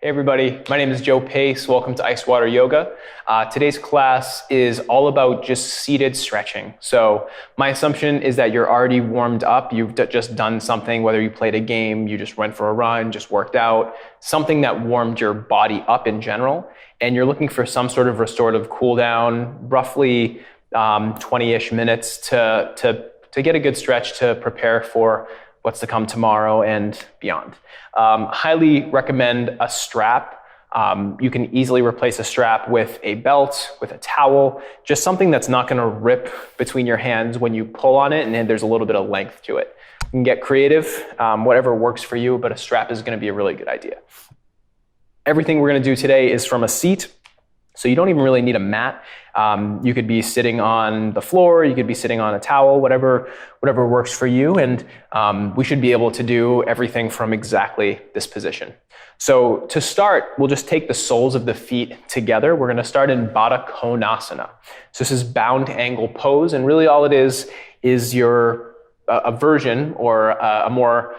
Hey everybody, my name is Joe Pace. Welcome to Icewater Yoga. Today's class is all about just seated stretching. So my assumption is that you're already warmed up. You've just done something, whether you played a game, you just went for a run, just worked out, something that warmed your body up in general. And you're looking for some sort of restorative cool down, roughly 20-ish minutes to get a good stretch to prepare for what's to come tomorrow and beyond. Highly recommend a strap. You can easily replace a strap with a belt, with a towel, just something that's not gonna rip between your hands when you pull on it, and then there's a little bit of length to it. You can get creative, whatever works for you, but a strap is gonna be a really good idea. Everything we're gonna do today is from a seat, so you don't even really need a mat. You could be sitting on the floor, you could be sitting on a towel, whatever works for you, and we should be able to do everything from exactly this position. So to start, we'll just take the soles of the feet together. We're gonna start in Baddha Konasana. So this is bound angle pose, and really all it is your a version or a more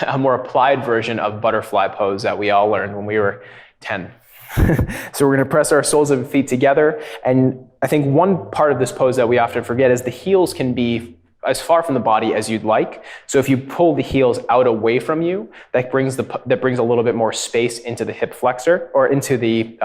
applied version of butterfly pose that we all learned when we were 10. So we're going to press our soles of the feet together, and I think one part of this pose that we often forget is the heels can be as far from the body as you'd like. So if you pull the heels out away from you, that brings a little bit more space into the hip flexor or into the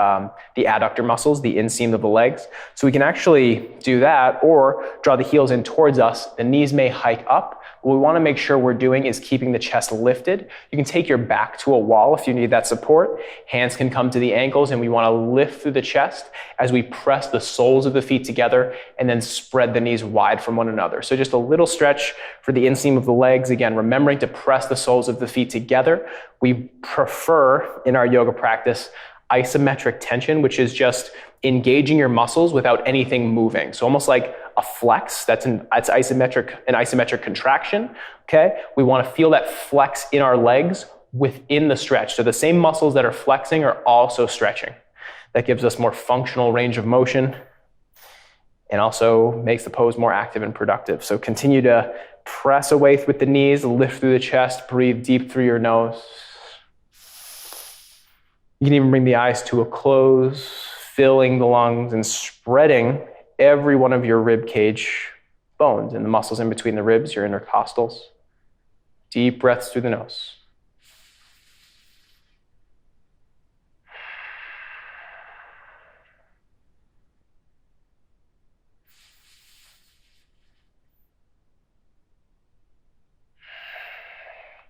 adductor muscles, the inseam of the legs. So we can actually do that or draw the heels in towards us. The knees may hike up. What we want to make sure we're doing is keeping the chest lifted. You can take your back to a wall if you need that support. Hands can come to the ankles, and we want to lift through the chest as we press the soles of the feet together and then spread the knees wide from one another. So just a little stretch for the inseam of the legs. Again, remembering to press the soles of the feet together. We prefer in our yoga practice isometric tension, which is just engaging your muscles without anything moving. So almost like a flex, that's an isometric contraction, okay? We wanna feel that flex in our legs within the stretch. So the same muscles that are flexing are also stretching. That gives us more functional range of motion and also makes the pose more active and productive. So continue to press away with the knees, lift through the chest, breathe deep through your nose. You can even bring the eyes to a close, filling the lungs and spreading every one of your rib cage bones and the muscles in between the ribs, your intercostals. Deep breaths through the nose.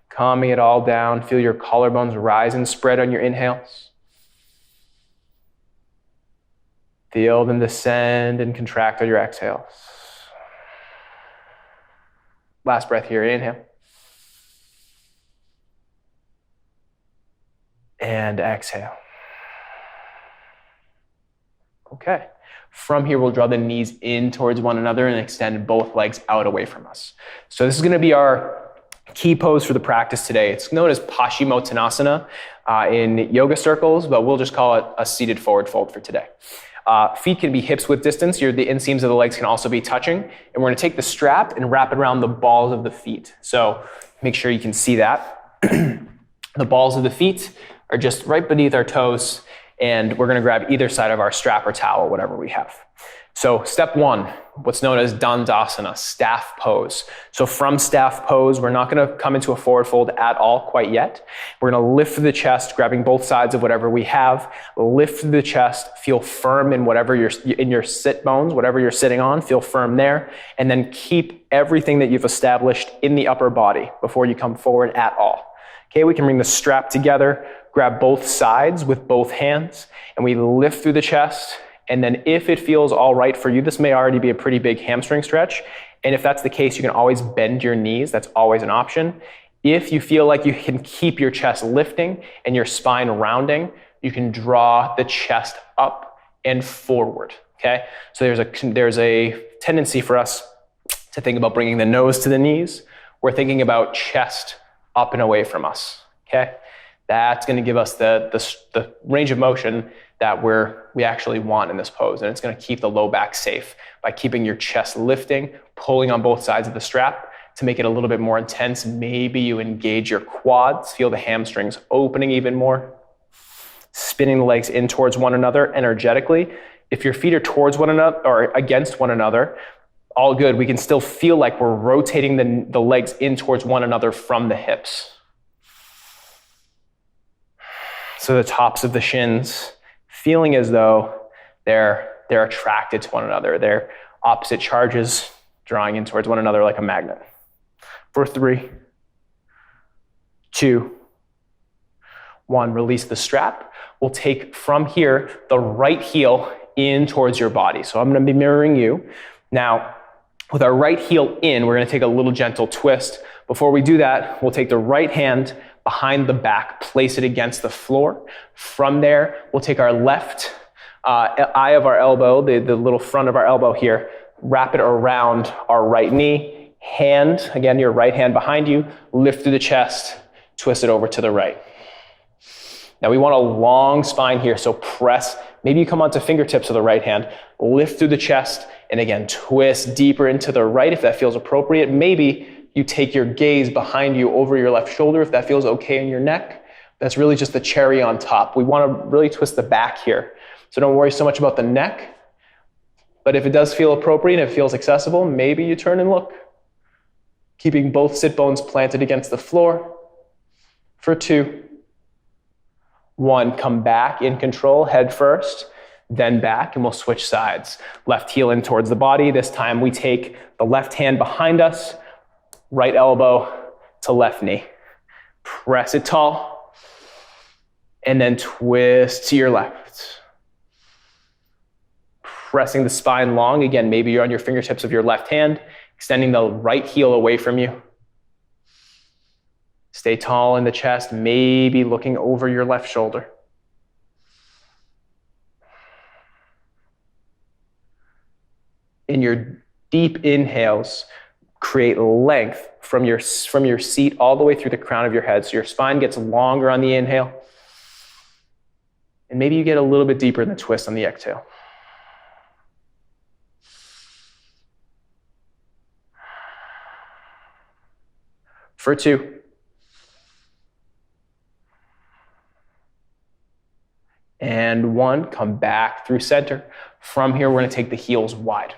Calming it all down. Feel your collarbones rise and spread on your inhales. Feel them descend and contract on your exhales. Last breath here, inhale. And exhale. Okay. From here, we'll draw the knees in towards one another and extend both legs out away from us. So this is going to be our key pose for the practice today. It's known as Pashimotanasana in yoga circles, but we'll just call it a seated forward fold for today. Feet can be hips width distance. The inseams of the legs can also be touching. And we're going to take the strap and wrap it around the balls of the feet. So make sure you can see that. The balls of the feet are just right beneath our toes, and we're going to grab either side of our strap or towel, whatever we have. So step one, what's known as Dandasana, staff pose. So from staff pose, we're not going to come into a forward fold at all quite yet. We're going to lift the chest, grabbing both sides of whatever we have. Lift the chest, feel firm in in your sit bones, whatever you're sitting on, feel firm there. And then keep everything that you've established in the upper body before you come forward at all. Okay, we can bring the strap together, grab both sides with both hands, and we lift through the chest. And then if it feels all right for you, this may already be a pretty big hamstring stretch. And if that's the case, you can always bend your knees. That's always an option. If you feel like you can keep your chest lifting and your spine rounding, you can draw the chest up and forward, okay? So there's a tendency for us to think about bringing the nose to the knees. We're thinking about chest up and away from us, okay? That's gonna give us the range of motion that we actually want in this pose. And it's gonna keep the low back safe by keeping your chest lifting, pulling on both sides of the strap, to make it a little bit more intense, maybe you engage your quads, feel the hamstrings opening even more. Spinning the legs in towards one another energetically. If your feet are towards one another or against one another, all good. We can still feel like we're rotating the legs in towards one another from the hips. So the tops of the shins, feeling as though they're attracted to one another. They're opposite charges drawing in towards one another like a magnet. For 3, 2, 1, release the strap. We'll take from here the right heel in towards your body. So I'm going to be mirroring you. Now, with our right heel in, we're going to take a little gentle twist. Before we do that, we'll take the right hand behind the back, place it against the floor. From there, we'll take our left eye of our elbow, the little front of our elbow here, wrap it around our right knee. Hand, again, your right hand behind you, lift through the chest, twist it over to the right. Now we want a long spine here, so press. Maybe you come onto fingertips of the right hand, lift through the chest, and again, twist deeper into the right if that feels appropriate. Maybe you take your gaze behind you over your left shoulder if that feels okay in your neck. That's really just the cherry on top. We want to really twist the back here. So don't worry so much about the neck, but if it does feel appropriate and it feels accessible, maybe you turn and look. Keeping both sit bones planted against the floor. For 2, 1, come back in control, head first, then back, and we'll switch sides. Left heel in towards the body. This time we take the left hand behind us, right elbow to left knee. Press it tall, and then twist to your left. Pressing the spine long. Again, maybe you're on your fingertips of your left hand, extending the right heel away from you. Stay tall in the chest, maybe looking over your left shoulder. In your deep inhales, create length from your seat all the way through the crown of your head. So your spine gets longer on the inhale. And maybe you get a little bit deeper in the twist on the exhale. For 2. And 1, come back through center. From here, we're going to take the heels wide.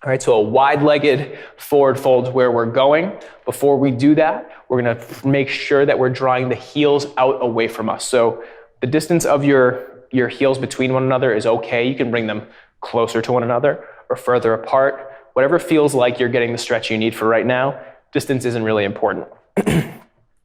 All right, so a wide-legged forward fold is where we're going. Before we do that, we're going to make sure that we're drawing the heels out away from us. So the distance of your heels between one another is okay. You can bring them closer to one another or further apart. Whatever feels like you're getting the stretch you need for right now. Distance isn't really important.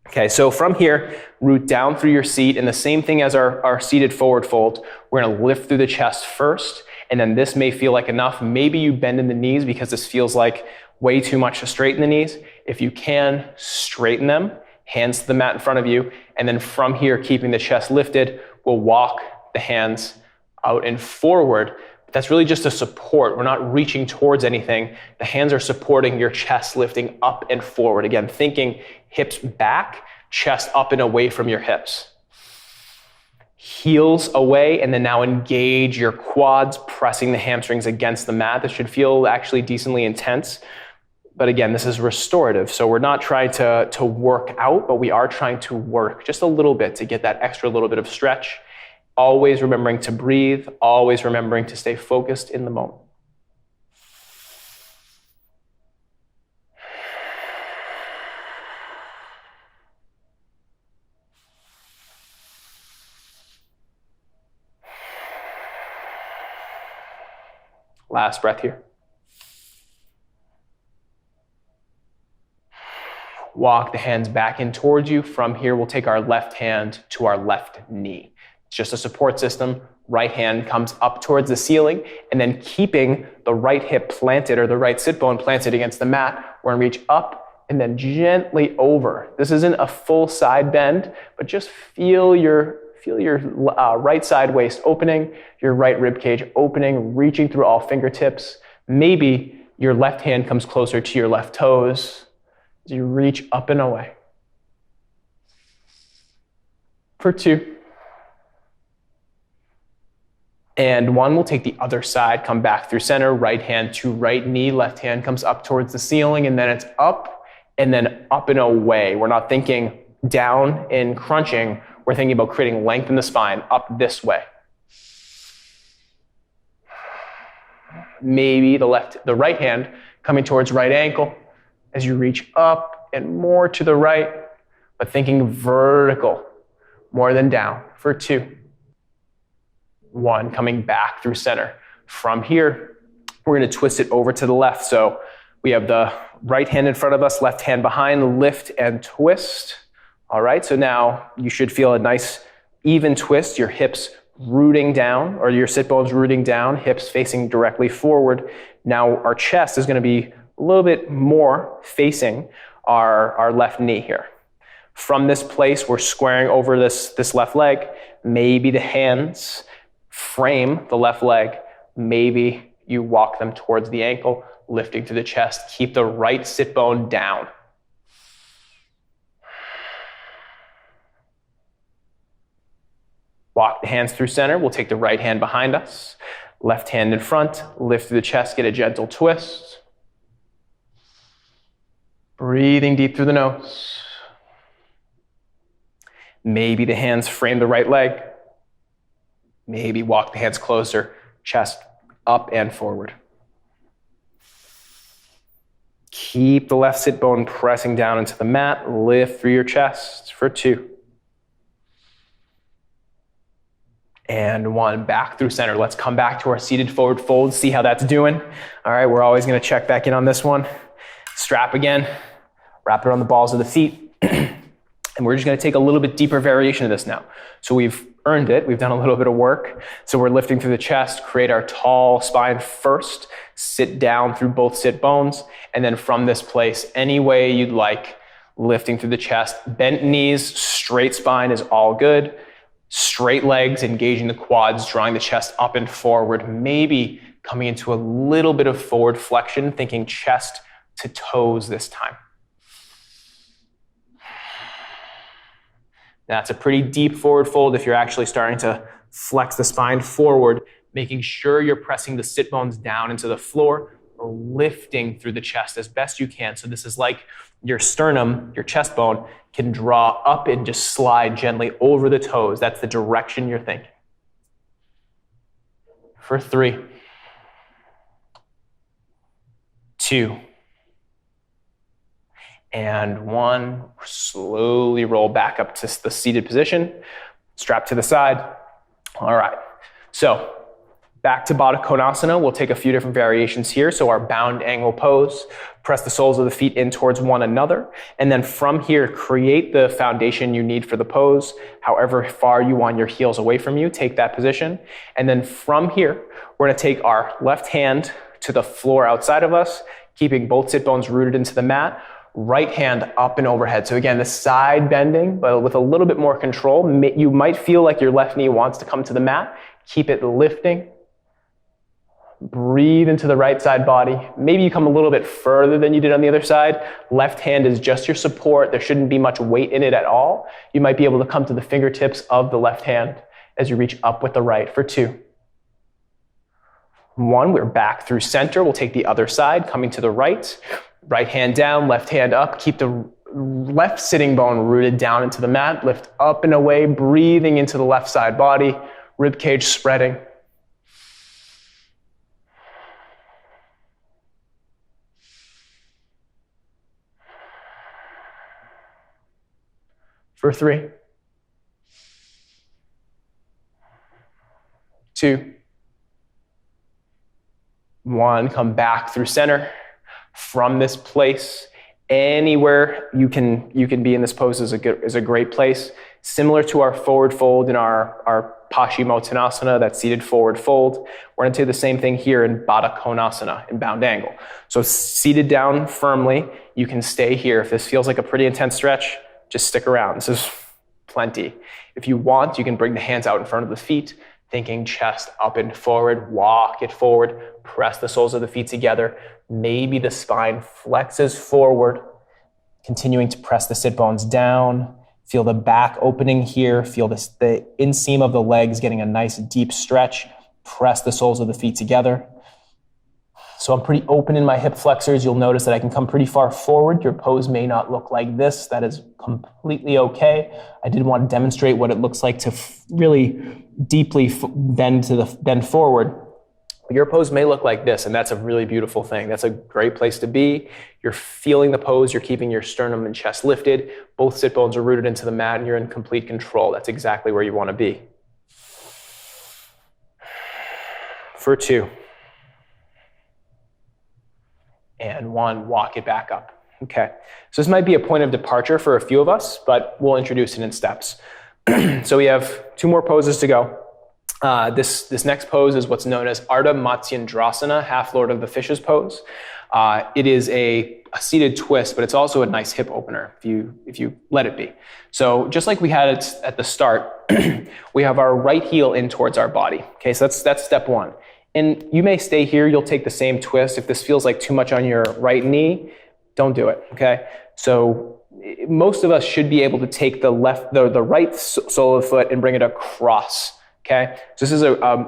Okay, so from here, root down through your seat, and the same thing as our seated forward fold, we're gonna lift through the chest first, and then this may feel like enough. Maybe you bend in the knees because this feels like way too much to straighten the knees. If you can, straighten them, hands to the mat in front of you, and then from here, keeping the chest lifted, we'll walk the hands out and forward. That's really just a support. We're not reaching towards anything. The hands are supporting your chest, lifting up and forward. Again, thinking hips back, chest up and away from your hips. Heels away, and then now engage your quads, pressing the hamstrings against the mat. This should feel actually decently intense. But again, this is restorative. So we're not trying to work out, but we are trying to work just a little bit to get that extra little bit of stretch. Always remembering to breathe, always remembering to stay focused in the moment. Last breath here. Walk the hands back in towards you. From here, we'll take our left hand to our left knee. It's just a support system. Right hand comes up towards the ceiling, and then keeping the right hip planted or the right sit bone planted against the mat, we're gonna reach up and then gently over. This isn't a full side bend, but just feel your right side waist opening, your right rib cage opening, reaching through all fingertips. Maybe your left hand comes closer to your left toes as you reach up and away. For 2. And 1, we'll take the other side, come back through center, right hand to right knee, left hand comes up towards the ceiling, and then it's up and then up and away. We're not thinking down and crunching. We're thinking about creating length in the spine up this way. Maybe the right hand coming towards right ankle as you reach up and more to the right, but thinking vertical more than down for 2. 1, coming back through center. From here, we're going to twist it over to the left. So we have the right hand in front of us, left hand behind, lift and twist. All right, so now you should feel a nice even twist, your hips rooting down, or your sit bones rooting down, hips facing directly forward. Now our chest is going to be a little bit more facing our left knee here. From this place, we're squaring over this left leg. Maybe the hands frame the left leg. Maybe you walk them towards the ankle, lifting to the chest. Keep the right sit bone down. Walk the hands through center. We'll take the right hand behind us. Left hand in front. Lift through the chest. Get a gentle twist. Breathing deep through the nose. Maybe the hands frame the right leg. Maybe walk the hands closer. Chest up and forward. Keep the left sit bone pressing down into the mat. Lift through your chest for 2. And 1, back through center. Let's come back to our seated forward fold, see how that's doing. All right, we're always gonna check back in on this one. Strap again, wrap it around the balls of the feet. And we're just gonna take a little bit deeper variation of this now. So we've earned it, we've done a little bit of work. So we're lifting through the chest, create our tall spine first, sit down through both sit bones, and then from this place, any way you'd like, lifting through the chest. Bent knees, straight spine is all good. Straight legs, engaging the quads, drawing the chest up and forward, maybe coming into a little bit of forward flexion, thinking chest to toes this time. That's a pretty deep forward fold if you're actually starting to flex the spine forward, making sure you're pressing the sit bones down into the floor, lifting through the chest as best you can. So this is like your sternum, your chest bone, can draw up and just slide gently over the toes. That's the direction you're thinking. For 3, 2, and 1. Slowly roll back up to the seated position. Strap to the side. All right. So back to Baddha Konasana. We'll take a few different variations here. So our bound angle pose, press the soles of the feet in towards one another. And then from here, create the foundation you need for the pose. However far you want your heels away from you, take that position. And then from here, we're gonna take our left hand to the floor outside of us, keeping both sit bones rooted into the mat. Right hand up and overhead. So again, the side bending, but with a little bit more control. You might feel like your left knee wants to come to the mat. Keep it lifting. Breathe into the right side body. Maybe you come a little bit further than you did on the other side. Left hand is just your support. There shouldn't be much weight in it at all. You might be able to come to the fingertips of the left hand as you reach up with the right for 2. 1, we're back through center. We'll take the other side, coming to the right. Right hand down, left hand up. Keep the left sitting bone rooted down into the mat. Lift up and away, breathing into the left side body. Rib cage spreading. For 3, 2, 1. Come back through center. From this place, anywhere you can be in this pose is a great place. Similar to our forward fold in our Pashimotanasana, that seated forward fold. We're going to do the same thing here in Baddha Konasana, in bound angle. So seated down firmly, you can stay here. If this feels like a pretty intense stretch, just stick around. This is plenty. If you want, you can bring the hands out in front of the feet, thinking chest up and forward, walk it forward, press the soles of the feet together. Maybe the spine flexes forward, continuing to press the sit bones down. Feel the back opening here. Feel the inseam of the legs getting a nice deep stretch. Press the soles of the feet together. So I'm pretty open in my hip flexors. You'll notice that I can come pretty far forward. Your pose may not look like this. That is completely okay. I did want to demonstrate what it looks like to really deeply bend forward. Your pose may look like this, and that's a really beautiful thing. That's a great place to be. You're feeling the pose. You're keeping your sternum and chest lifted. Both sit bones are rooted into the mat, and you're in complete control. That's exactly where you want to be. For 2. And 1, walk it back up. Okay, so this might be a point of departure for a few of us, but we'll introduce it in steps. So we have 2 more poses to go. This next pose is what's known as Arda Matsyandrasana, half Lord of the Fishes pose. It is a seated twist, but it's also a nice hip opener if you let it be. So just like we had it at the start, we have our right heel in towards our body. Okay, so that's step 1. And you may stay here. You'll take the same twist. If this feels like too much on your right knee, don't do it. Okay, so most of us should be able to take the right sole of the foot and bring it across. Okay, so this is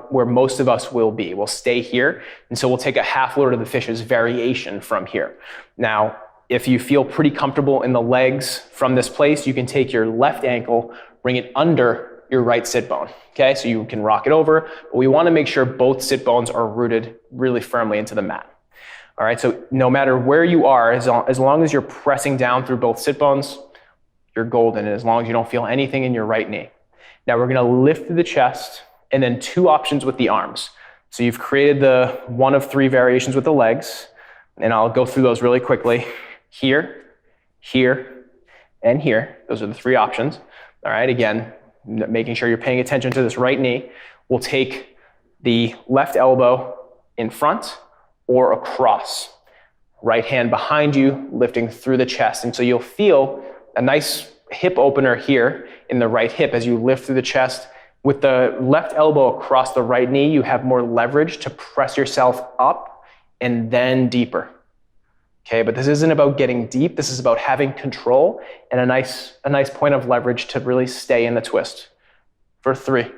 where most of us will be. We'll stay here, and so we'll take a half Lord of the Fishes variation from here. Now, if you feel pretty comfortable in the legs from this place, you can take your left ankle, bring it under your right sit bone. Okay, so you can rock it over, but we want to make sure both sit bones are rooted really firmly into the mat. All right, so no matter where you are, as long as you're pressing down through both sit bones, you're golden, and as long as you don't feel anything in your right knee. Now we're going to lift through the chest, and then 2 options with the arms. So you've created the 1 of 3 variations with the legs, and I'll go through those really quickly. Here, here, and here. Those are the 3 options. All right, again, making sure you're paying attention to this right knee. We'll take the left elbow in front or across. Right hand behind you, lifting through the chest. And so you'll feel a nice hip opener here in the right hip as you lift through the chest. With the left elbow across the right knee, you have more leverage to press yourself up and then deeper. Okay, but this isn't about getting deep. This is about having control and a nice point of leverage to really stay in the twist. For 3,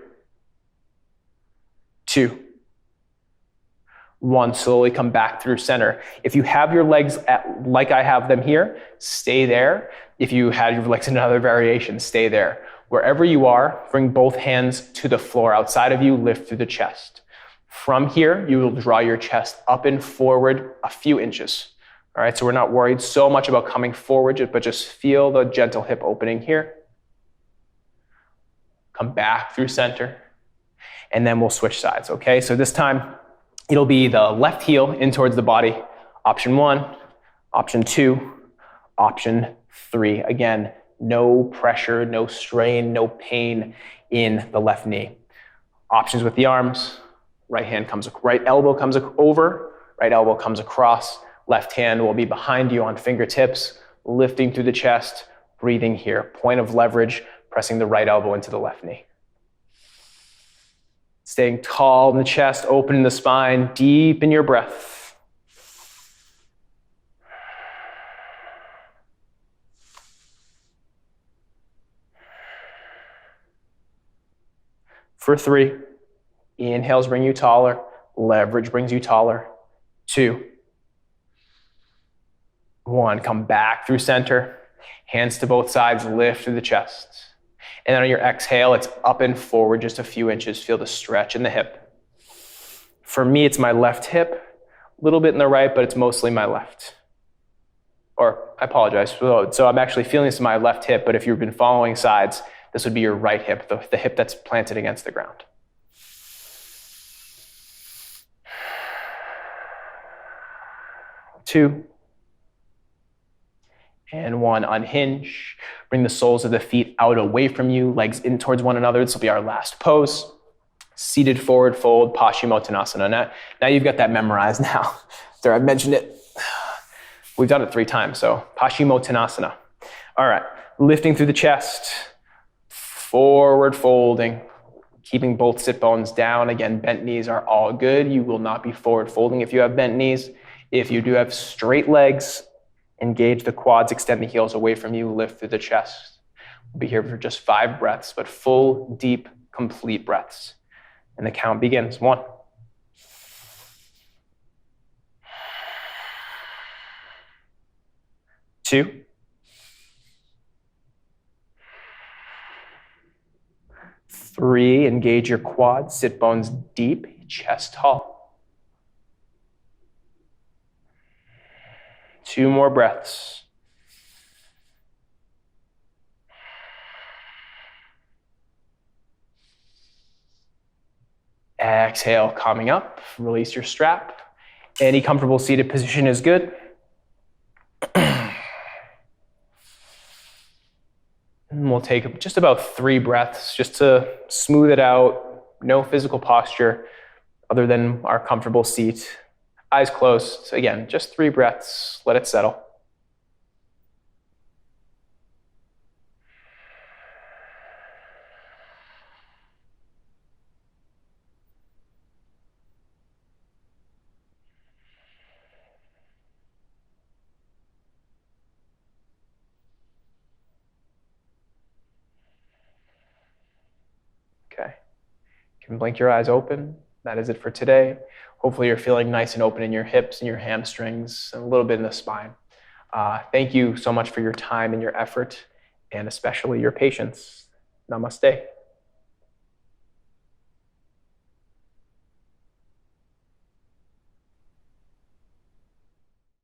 2, 1, slowly come back through center. If you have your legs like I have them here, stay there. If you had your legs in another variation, stay there. Wherever you are, bring both hands to the floor outside of you, lift through the chest. From here, you will draw your chest up and forward a few inches. All right, so we're not worried so much about coming forward, but just feel the gentle hip opening here. Come back through center, and then we'll switch sides, okay? So this time, it'll be the left heel in towards the body. Option 1, option 2, option 3. Again, no pressure, no strain, no pain in the left knee. Options with the arms. Right elbow comes over, right elbow comes across. Left hand will be behind you on fingertips, lifting through the chest, breathing here. Point of leverage, pressing the right elbow into the left knee. Staying tall in the chest, open in the spine, deep in your breath. For 3, inhales bring you taller, leverage brings you taller. 2, 1, come back through center, hands to both sides, lift through the chest. And then on your exhale, it's up and forward just a few inches. Feel the stretch in the hip. For me, it's my left hip, a little bit in the right, but it's mostly my left. Or, I apologize. So I'm actually feeling this in my left hip, but if you've been following sides, this would be your right hip, the hip that's planted against the ground. 2, and 1, unhinge. Bring the soles of the feet out away from you, legs in towards one another. This will be our last pose. Seated forward fold, Pashimotanasana. Now you've got that memorized now. There, I've mentioned it. We've done it 3 times, so Pashimotanasana. All right, lifting through the chest, forward folding, keeping both sit bones down. Again, bent knees are all good. You will not be forward folding if you have bent knees. If you do have straight legs, engage the quads, extend the heels away from you, lift through the chest. We'll be here for just 5 breaths, but full, deep, complete breaths. And the count begins. 1, 2, 3, engage your quads, sit bones deep, chest tall. 2 more breaths. Exhale, coming up, release your strap. Any comfortable seated position is good. And we'll take just about 3 breaths just to smooth it out. No physical posture other than our comfortable seat. Eyes closed. Again, just 3 breaths. Let it settle. Okay. You can blink your eyes open. That is it for today. Hopefully you're feeling nice and open in your hips and your hamstrings and a little bit in the spine. Thank you so much for your time and your effort, and especially your patience. Namaste.